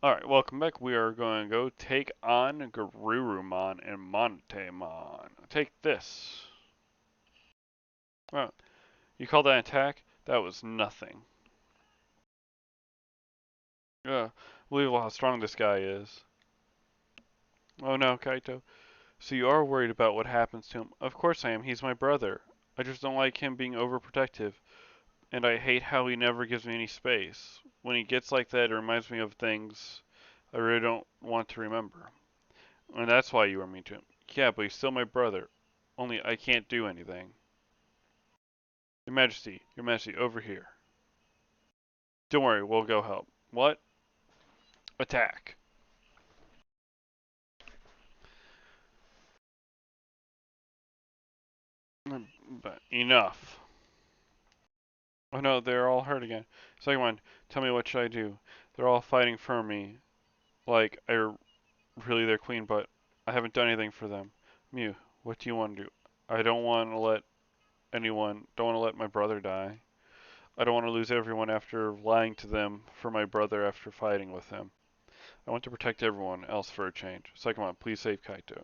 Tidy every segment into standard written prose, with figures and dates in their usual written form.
Alright, welcome back. We are going to go take on Garurumon and Montemon. Take this. Oh, you call that an attack? That was nothing. Unbelievable how strong this guy is. Oh no, Kaito. So you are worried about what happens to him. Of course I am. He's my brother. I just don't like him being overprotective. And I hate how he never gives me any space. When he gets like that, it reminds me of things I really don't want to remember. And that's why you were mean to him. Yeah, but he's still my brother. Only I can't do anything. Your Majesty, over here. Don't worry, we'll go help. What? Attack. But enough. Oh no, they're all hurt again. Second one, tell me what should I do? They're all fighting for me. Like I'm really their queen, but I haven't done anything for them. Mew, what do you want to do? I don't want to let don't want to let my brother die. I don't want to lose everyone after lying to them for my brother after fighting with him. I want to protect everyone else for a change. Second one, please save Kaito.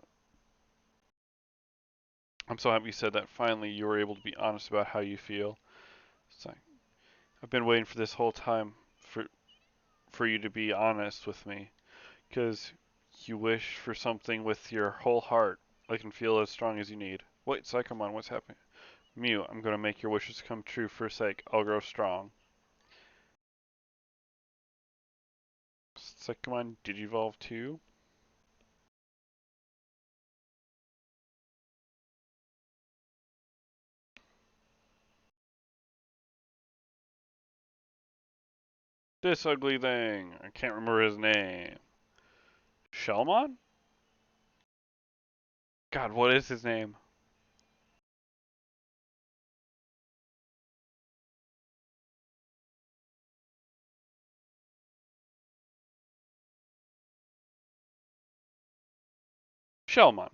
I'm so happy you said that. Finally, you were able to be honest about how you feel. So, I've been waiting for this whole time for you to be honest with me, because you wish for something with your whole heart. I can feel as strong as you need. Wait, Psychomon, what's happening? Mew, I'm gonna make your wishes come true for a sake. I'll grow strong. Psychomon, did you evolve too? This ugly thing. I can't remember his name. Shellmon? God, what is his name? Shellmon.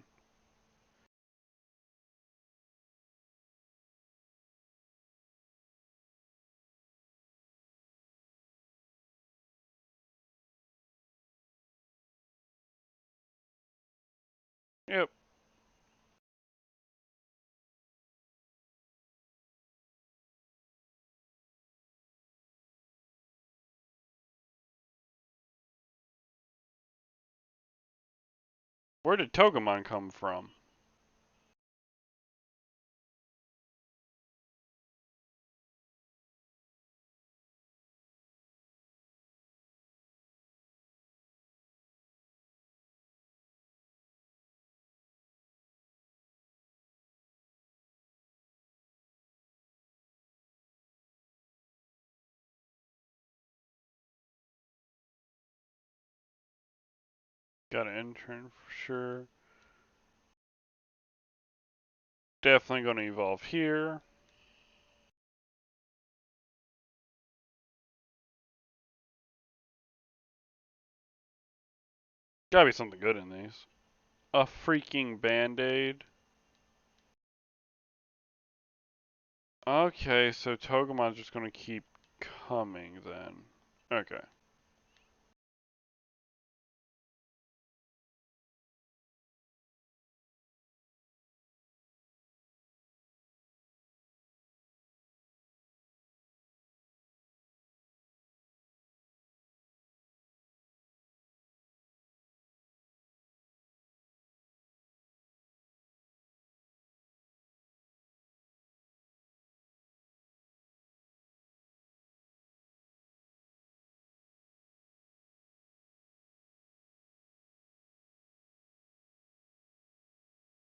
Yep. Where did Togemon come from? Got an intern for sure. Definitely going to evolve here. Gotta be something good in these. A freaking band-aid. Okay, so Togemon's just gonna keep coming then. Okay.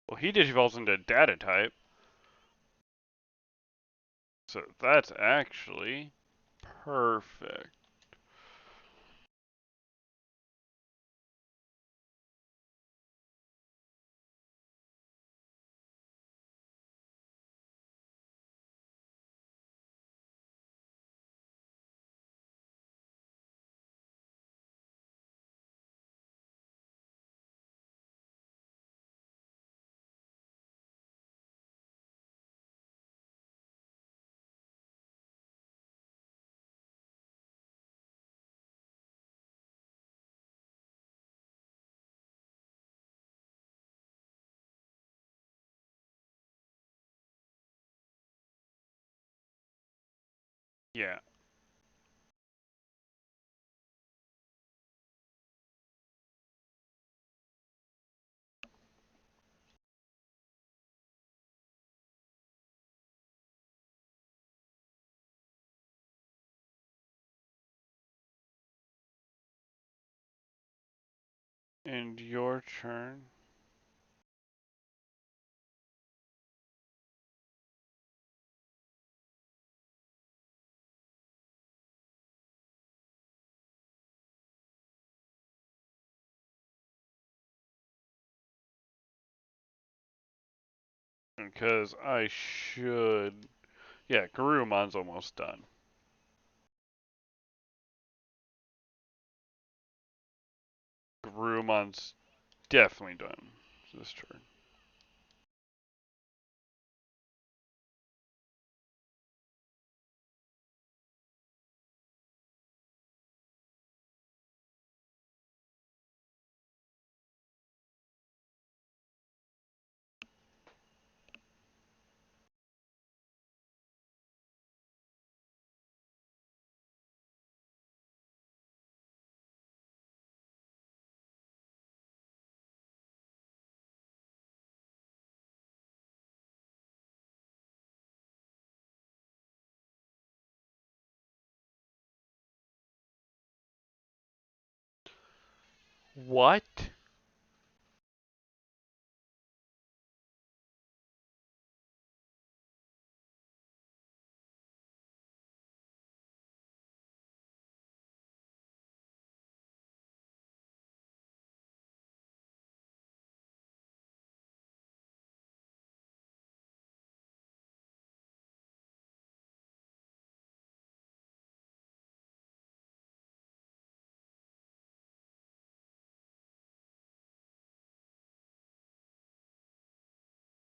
Well, he digivolves into data type, so that's actually perfect. Yeah. And your turn. Because I should. Yeah, Garurumon's almost done. Garurumon's definitely done this turn. What?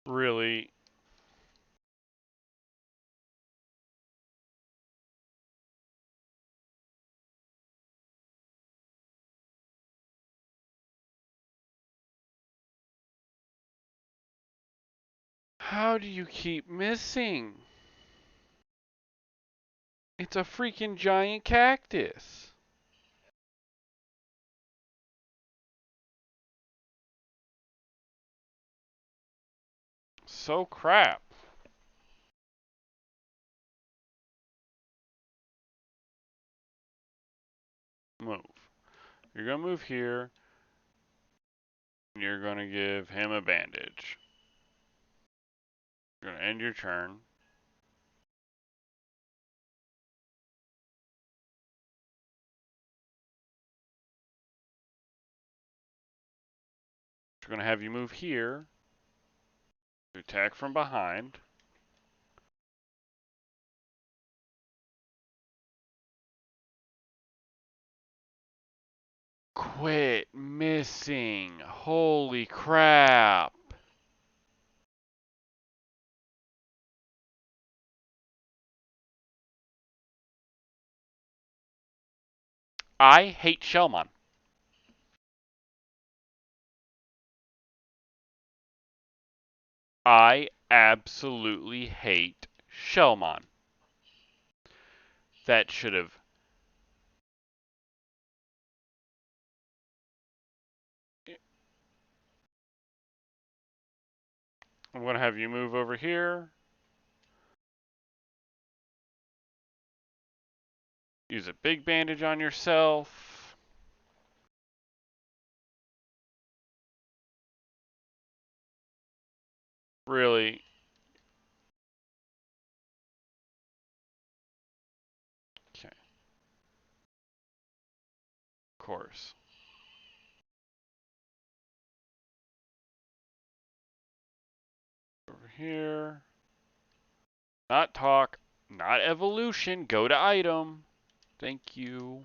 Really? How do you keep missing? It's a freaking giant cactus. So crap. Move. You're gonna move here. And you're gonna give him a bandage. You're gonna end your turn. You're gonna have you move here. To attack from behind. Quit missing. Holy crap. I hate Shellmon. I absolutely hate Shellmon. That should have. I'm gonna have you move over here. Use a big bandage on yourself. Really? Okay. Of course. Over here. Not talk. Not evolution. Go to item. Thank you.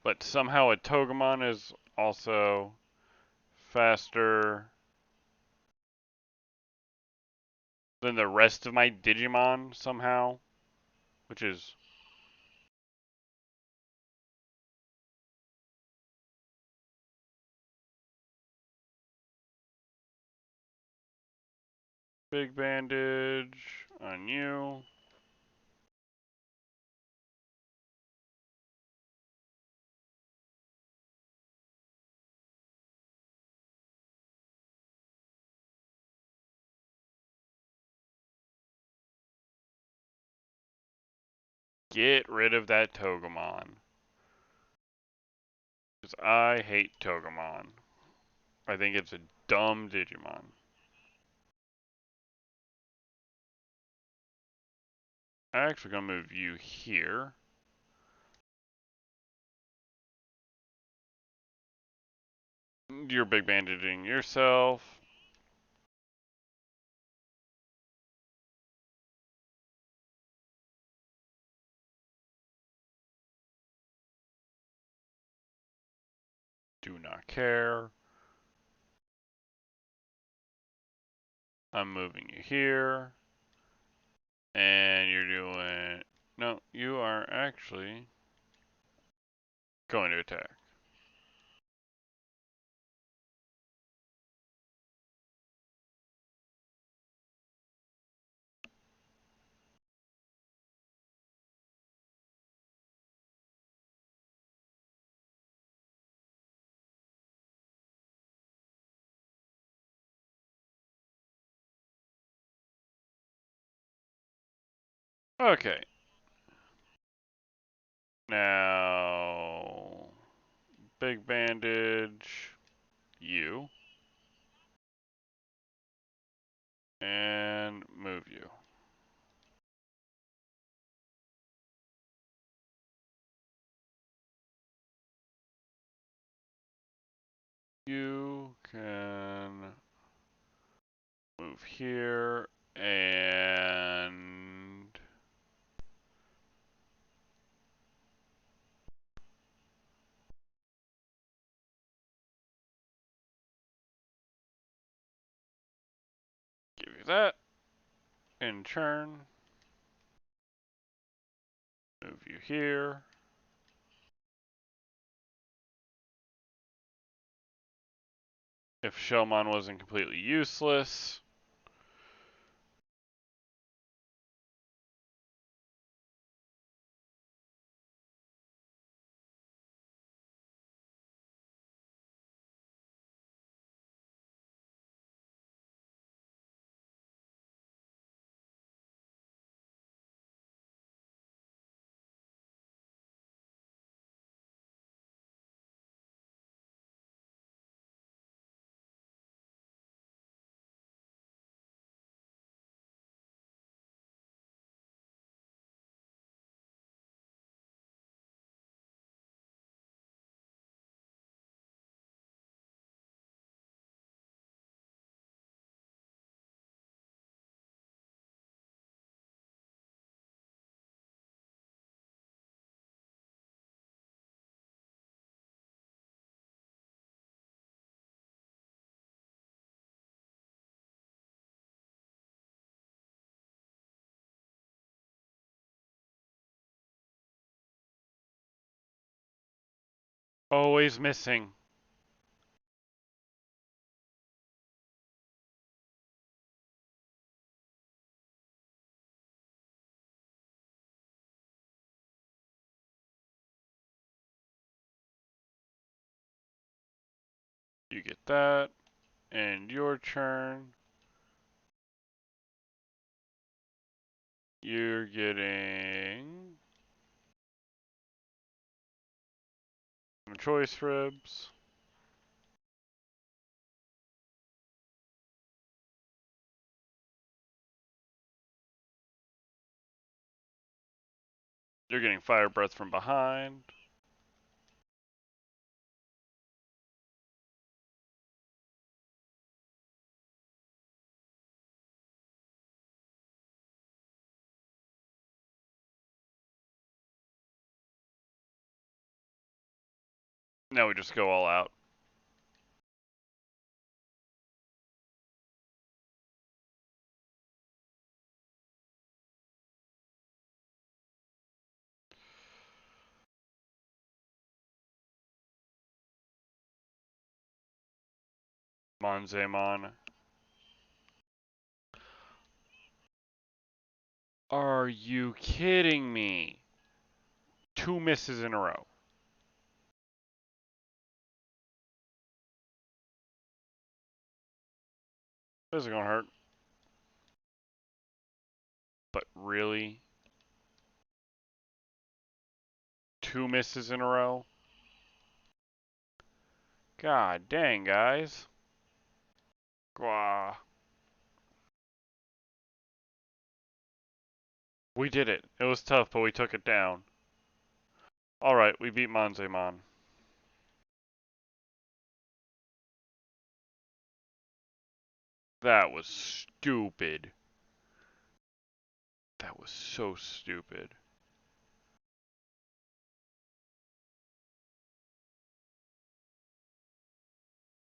But somehow a Togemon is also faster than the rest of my Digimon somehow, which is big bandage on you. Get rid of that Togemon. Because I hate Togemon. I think it's a dumb Digimon. I'm actually going to move you here. You're big bandaging yourself. Do not care. I'm moving you here. And you're doing... No, you are actually going to attack. Okay. Now... Big bandage. You. And move you. You can move here and give you that. In turn, move you here. If Shellmon wasn't completely useless, always missing. You get that. And your turn, you're getting some choice ribs. You're getting fire breath from behind. Now we just go all out. Monzemon. Are you kidding me? Two misses in a row. This is gonna hurt. But really? Two misses in a row? God dang, guys. Gah. We did it. It was tough, but we took it down. Alright, we beat Monzemon. That was stupid. That was so stupid.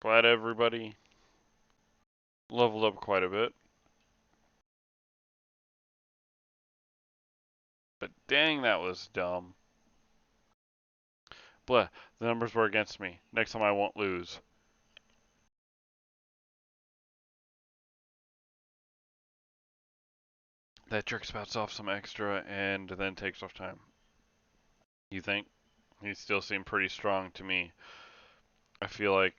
Glad everybody leveled up quite a bit. But dang, that was dumb. Bleh, the numbers were against me. Next time I won't lose. That jerk spouts off some extra and then takes off time. You think? He still seemed pretty strong to me. I feel like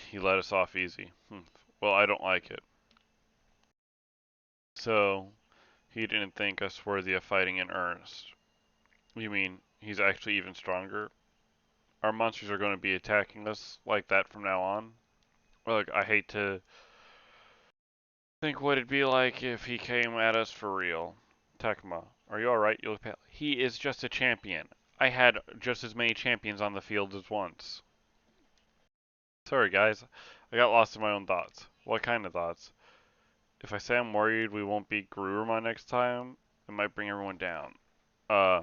he let us off easy. Well, I don't like it. So, he didn't think us worthy of fighting in earnest. You mean he's actually even stronger? Our monsters are going to be attacking us like that from now on? Well, look, I hate to think what it'd be like if he came at us for real. Tekma, are you alright? You look pale. He is just a champion. I had just as many champions on the field as once. Sorry, guys. I got lost in my own thoughts. What kind of thoughts? If I say I'm worried we won't beat Garurumon next time, it might bring everyone down. Uh,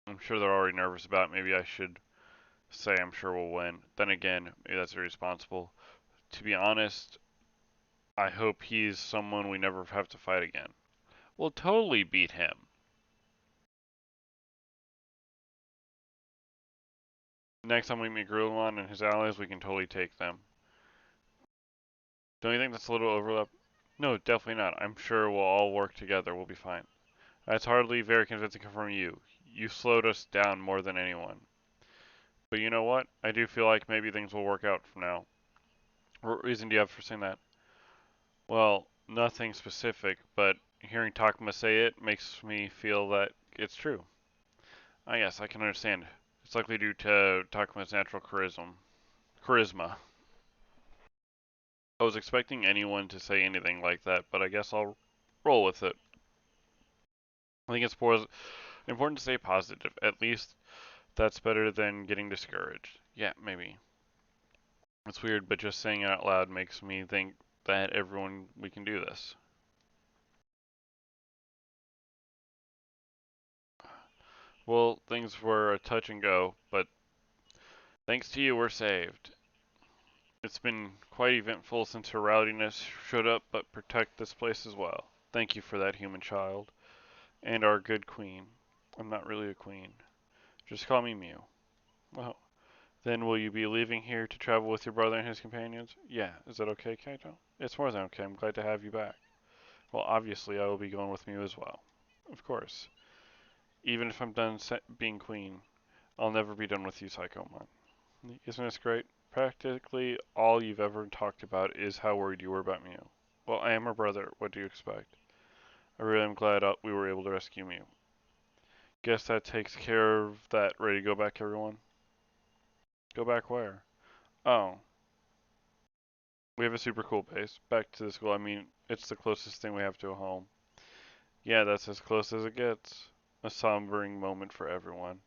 I'm sure they're already nervous about it. Maybe I should say I'm sure we'll win. Then again, maybe that's irresponsible. To be honest, I hope he's someone we never have to fight again. We'll totally beat him. Next time we meet Garurumon and his allies, we can totally take them. Don't you think that's a little overlap? No, definitely not. I'm sure we'll all work together. We'll be fine. That's hardly very convincing from you. You slowed us down more than anyone. But you know what? I do feel like maybe things will work out from now. What reason do you have for saying that? Well, nothing specific, but hearing Takuma say it makes me feel that it's true. I guess I can understand. It's likely due to Takuma's natural charisma. I was expecting anyone to say anything like that, but I guess I'll roll with it. I think it's important to stay positive. At least that's better than getting discouraged. Yeah, maybe. It's weird, but just saying it out loud makes me think that everyone we can do this. Well, things were a touch and go, but thanks to you, we're saved. It's been quite eventful since her rowdiness showed up, but protect this place as well. Thank you for that, human child. And our good queen. I'm not really a queen. Just call me Mew. Well, then will you be leaving here to travel with your brother and his companions? Yeah, is that okay, Kaito? It's more than okay. I'm glad to have you back. Well, obviously, I will be going with Mew as well. Of course. Even if I'm done being queen, I'll never be done with you, Psychomon. Isn't this great? Practically all you've ever talked about is how worried you were about Mew. Well, I am her brother. What do you expect? I really am glad we were able to rescue Mew. Guess that takes care of that. Ready to go back, everyone? Go back where? Oh, we have a super cool base. Back to the school. I mean, it's the closest thing we have to a home. Yeah, that's as close as it gets. A sombering moment for everyone.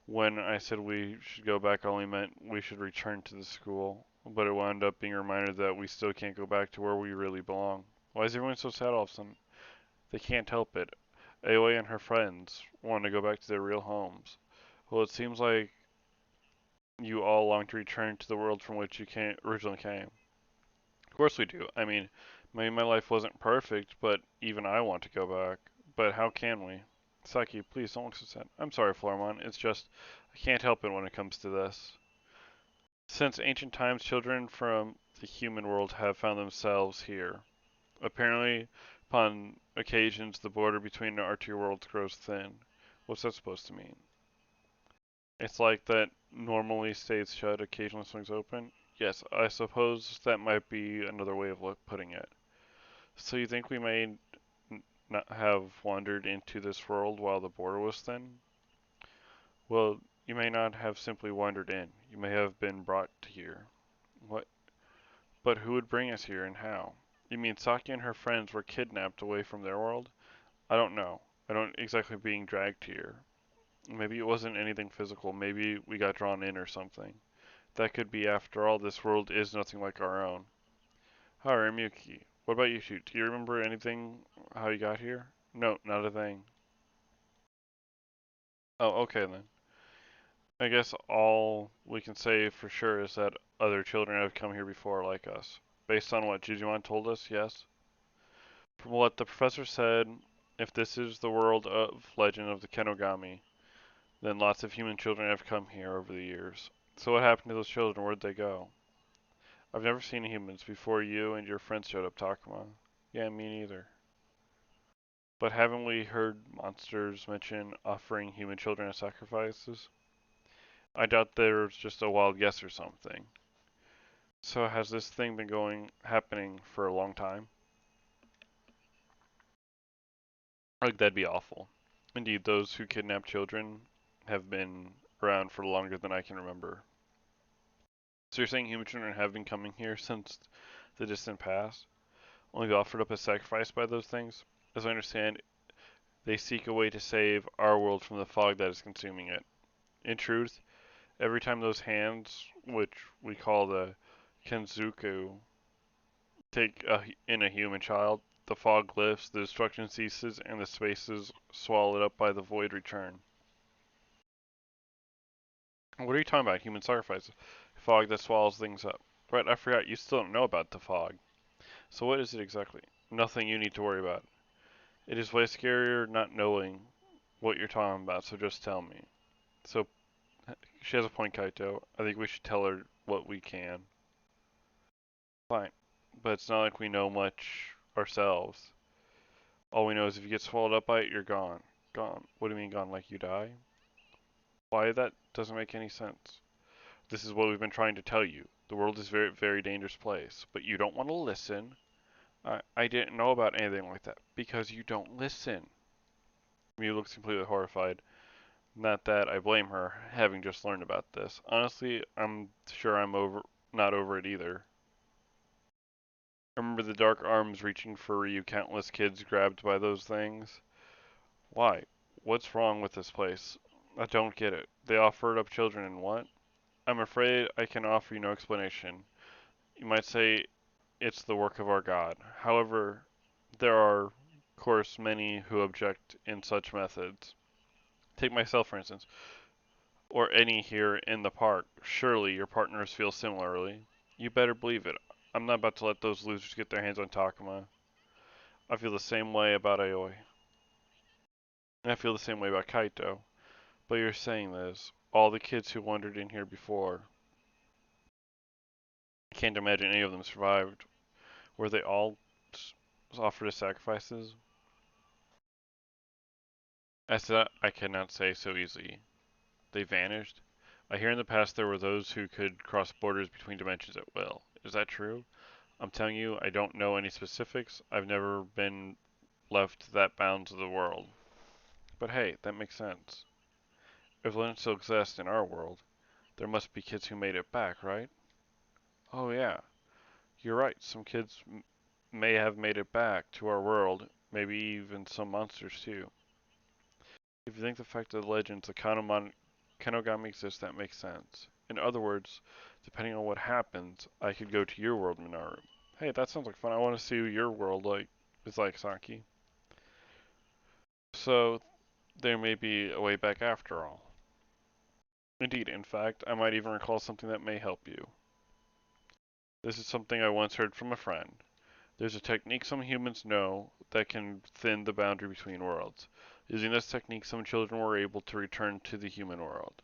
When I said we should go back, I only meant we should return to the school, but it wound up being a reminder that we still can't go back to where we really belong. Why is everyone so sad all of a sudden? They can't help it. Aoi and her friends want to go back to their real homes. Well, it seems like you all long to return to the world from which you originally came. Of course we do. I mean, maybe my life wasn't perfect, but even I want to go back. But how can we? Saki, please don't look so sad. I'm sorry, Floramon. It's just, I can't help it when it comes to this. Since ancient times, children from the human world have found themselves here. Apparently, upon occasions, the border between our two worlds grows thin. What's that supposed to mean? It's like that normally stays shut, occasionally swings open? Yes, I suppose that might be another way of putting it. So you think we may not have wandered into this world while the border was thin? Well, you may not have simply wandered in. You may have been brought here. What? But who would bring us here and how? You mean Saki and her friends were kidnapped away from their world? I don't know. I don't exactly being dragged here. Maybe it wasn't anything physical. Maybe we got drawn in or something. That could be. After all, this world is nothing like our own. Alright, Miyuki. What about you two? Do you remember anything how you got here? No, not a thing. Oh, okay then. I guess all we can say for sure is that other children have come here before like us. Based on what Jujimon told us, yes? From what the professor said, if this is the world of legend of the Kenogami, then lots of human children have come here over the years. So what happened to those children? Where'd they go? I've never seen humans before you and your friends showed up, Takuma. Yeah, me neither. But haven't we heard monsters mention offering human children as sacrifices? I doubt there's just a wild guess or something. So has this thing been happening for a long time? Like that'd be awful. Indeed, those who kidnap children have been around for longer than I can remember. So you're saying human children have been coming here since the distant past? Only be offered up as sacrifice by those things? As I understand, they seek a way to save our world from the fog that is consuming it. In truth, every time those hands, which we call the Kenzuku, take in a human child, the fog lifts, the destruction ceases, and the spaces swallowed up by the void return. What are you talking about? Human sacrifice? Fog that swallows things up. Right, I forgot. You still don't know about the fog. So what is it exactly? Nothing you need to worry about. It is way scarier not knowing what you're talking about, so just tell me. So, she has a point, Kaito. I think we should tell her what we can. Fine. But it's not like we know much ourselves. All we know is if you get swallowed up by it, you're gone. Gone. What do you mean gone? Like you die? Why? That doesn't make any sense. This is what we've been trying to tell you. The world is a very, very dangerous place, but you don't want to listen. I didn't know about anything like that because you don't listen. Mew looks completely horrified. Not that I blame her, having just learned about this. Honestly, I'm sure not over it either. Remember the dark arms reaching for you, countless kids grabbed by those things? Why? What's wrong with this place? I don't get it. They offered up children and what? I'm afraid I can offer you no explanation. You might say it's the work of our God. However, there are, of course, many who object in such methods. Take myself, for instance, or any here in the park. Surely your partners feel similarly. You better believe it. I'm not about to let those losers get their hands on Takuma. I feel the same way about Aoi. And I feel the same way about Kaito. But you're saying this. All the kids who wandered in here before. I can't imagine any of them survived. Were they all offered as sacrifices? As to that, I cannot say so easily. They vanished? I hear in the past there were those who could cross borders between dimensions at will. Is that true? I'm telling you, I don't know any specifics. I've never been left that bound to the world. But hey, that makes sense. If land still exists in our world, there must be kids who made it back, right? Oh yeah, you're right. Some kids may have made it back to our world, maybe even some monsters too. If you think the fact that the legends, the Kenogami exist, that makes sense. In other words, depending on what happens, I could go to your world, Minaru. Hey, that sounds like fun. I want to see your world is like, Saki. So there may be a way back after all. Indeed, in fact, I might even recall something that may help you. This is something I once heard from a friend. There's a technique some humans know that can thin the boundary between worlds. Using this technique, some children were able to return to the human world.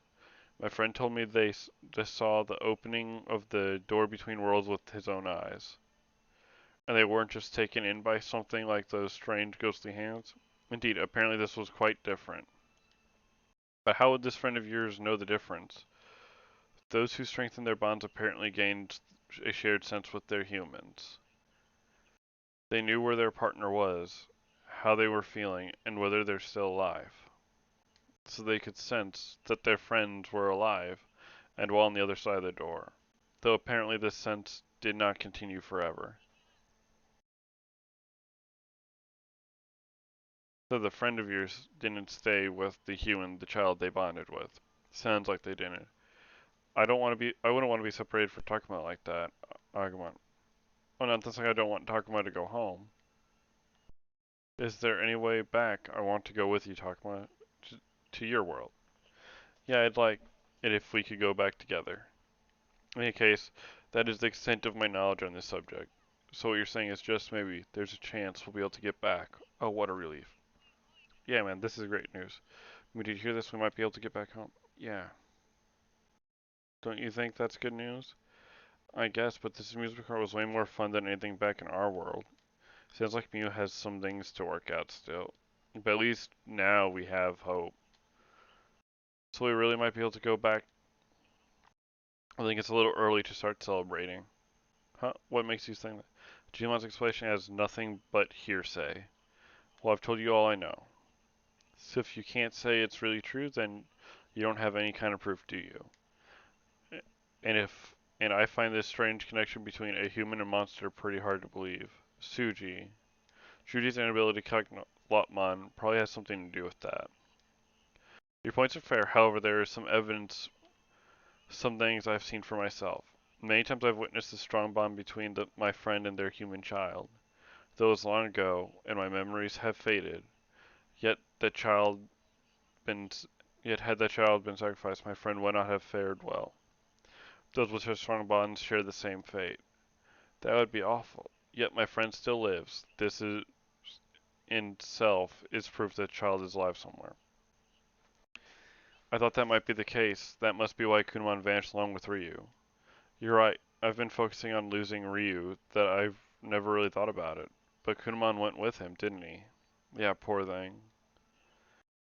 My friend told me they saw the opening of the door between worlds with his own eyes, and they weren't just taken in by something like those strange ghostly hands. Indeed, apparently this was quite different. But how would this friend of yours know the difference? Those who strengthen their bonds apparently gained a shared sense with their humans. They knew where their partner was, how they were feeling, and whether they're still alive. So they could sense that their friends were alive and well on the other side of the door. Though apparently this sense did not continue forever. So the friend of yours didn't stay with the human, the child they bonded with. Sounds like they didn't. I wouldn't want to be separated from Takuma like that. Agumon. Oh, not this like I don't want Takuma to go home. Is there any way back? I want to go with you, Takuma, to your world. Yeah, I'd like it if we could go back together. In any case, that is the extent of my knowledge on this subject. So what you're saying is just maybe there's a chance we'll be able to get back. Oh, what a relief. Yeah, man, this is great news. Did you hear this? We might be able to get back home. Yeah. Don't you think that's good news? I guess, but this amusement park was way more fun than anything back in our world. Sounds like Mew has some things to work out still. But at least now we have hope. So we really might be able to go back. I think it's a little early to start celebrating. Huh? What makes you think that? Jimon's explanation has nothing but hearsay. Well, I've told you all I know. So if you can't say it's really true, then you don't have any kind of proof, do you? And I find this strange connection between a human and monster pretty hard to believe. Shuji's inability to connect Lotmon probably has something to do with that. Your points are fair, however, there is some evidence, some things I've seen for myself. Many times I've witnessed the strong bond between my friend and their human child. Though it was long ago, and my memories have faded, yet that child been yet had that child been sacrificed, my friend would not have fared well. Those with such strong bonds share the same fate. That would be awful. Yet my friend still lives. This is in itself is proof that child is alive somewhere. I thought that might be the case. That must be why Kunemon vanished along with Ryu. You're right. I've been focusing on losing Ryu, that I've never really thought about it. But Kunemon went with him, didn't he? Yeah, poor thing.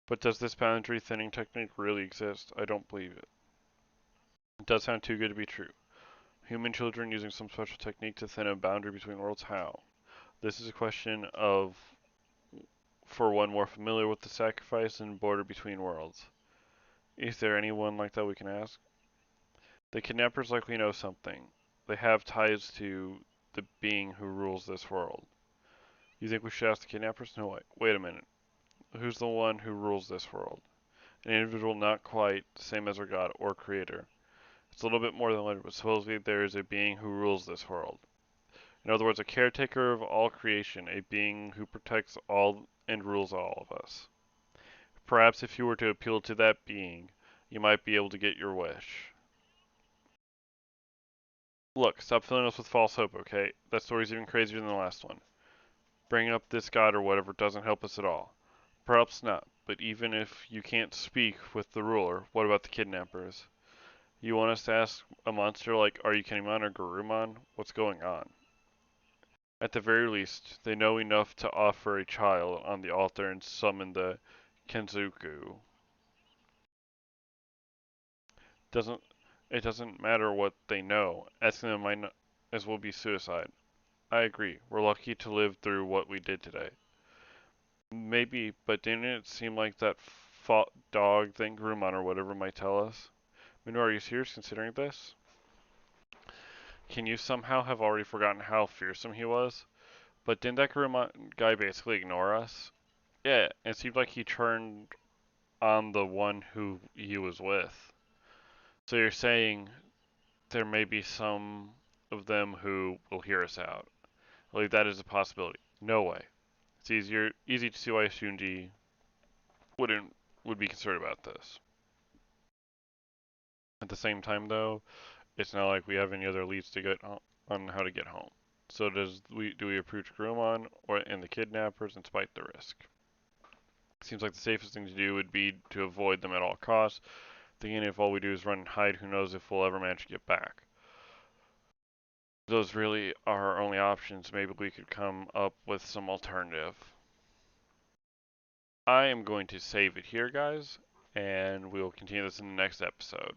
But does this boundary thinning technique really exist? I don't believe it. It does sound too good to be true. Human children using some special technique to thin a boundary between worlds? How? This is a question of for one more familiar with the sacrifice and border between worlds. Is there anyone like that we can ask? The kidnappers likely know something. They have ties to the being who rules this world. You think we should ask the kidnappers? No, wait a minute. Who's the one who rules this world? An individual not quite the same as our god or creator. It's a little bit more than letter, but supposedly there is a being who rules this world. In other words, a caretaker of all creation, a being who protects all and rules all of us. Perhaps if you were to appeal to that being, you might be able to get your wish. Look, stop filling us with false hope, okay? That story's even crazier than the last one. Bringing up this god or whatever doesn't help us at all. Perhaps not, but even if you can't speak with the ruler, what about the kidnappers? You want us to ask a monster like Are You Kidding-mon or Garurumon? What's going on? At the very least, they know enough to offer a child on the altar and summon the Kenzuku. Doesn't it doesn't matter what they know. Asking them might not, as well be suicide. I agree. We're lucky to live through what we did today. Maybe, but didn't it seem like that dog thing Grumon or whatever might tell us? Minu, are you serious considering this? Can you somehow have already forgotten how fearsome he was? But didn't that Grumon guy basically ignore us? Yeah, it seemed like he turned on the one who he was with. So you're saying there may be some of them who will hear us out. Like that is a possibility. No way. It's easy to see why Shunji wouldn't would be concerned about this. At the same time, though, it's not like we have any other leads to get on how to get home. So do we approach Grumon or and the kidnappers and spite the risk? Seems like the safest thing to do would be to avoid them at all costs. Thinking if all we do is run and hide, who knows if we'll ever manage to get back. Those really are our only options. Maybe we could come up with some alternative. I am going to save it here, guys, and we will continue this in the next episode.